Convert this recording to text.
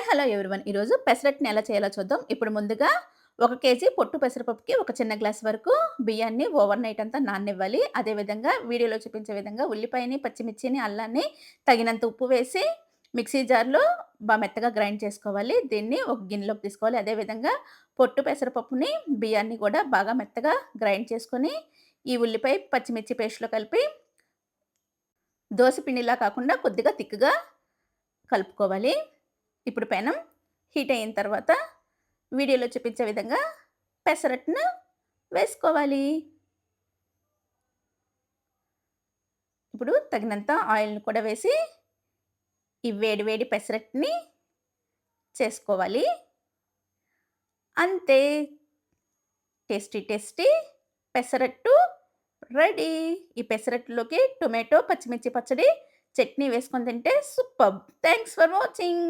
Hello everyone. ఈరోజు పెసరట్టుని ఎలా చేయాలో చూద్దాం. ఇప్పుడు ముందుగా 1 కేజీ పొట్టు పెసరపప్పుకి ఒక చిన్న గ్లాస్ వరకు బియ్యాన్ని ఓవర్ నైట్ అంతా నాననివ్వాలి. అదేవిధంగా వీడియోలో చూపించే విధంగా ఉల్లిపాయని, పచ్చిమిర్చిని, అల్లాన్ని తగినంత ఉప్పు వేసి మిక్సీ జార్‌లో మెత్తగా గ్రైండ్ చేసుకోవాలి. దీన్ని ఒక గిన్నెలోకి తీసుకోవాలి. అదేవిధంగా పొట్టు పెసరపప్పుని, బియ్యాన్ని కూడా బాగా మెత్తగా గ్రైండ్ చేసుకొని ఈ ఉల్లిపాయ, పచ్చిమిర్చి పేస్ట్‌లో కలిపి దోస పిండిలా కాకుండా కొద్దిగా థిక్‌గా కలుపుకోవాలి. ఇప్పుడు పెనం హీట్ అయిన తర్వాత వీడియోలో చూపించే విధంగా పెసరట్టును వేసుకోవాలి. ఇప్పుడు తగినంత ఆయిల్‌ని కూడా వేసి ఈ వేడి వేడి పెసరట్టుని చేసుకోవాలి. అంతే. Tasty tasty pesarattu ready. ఈ పెసరట్టులోకి టొమాటో, పచ్చిమిర్చి పచ్చడి, చట్నీ వేసుకొని తింటే సూపర్బ్! Thanks for watching.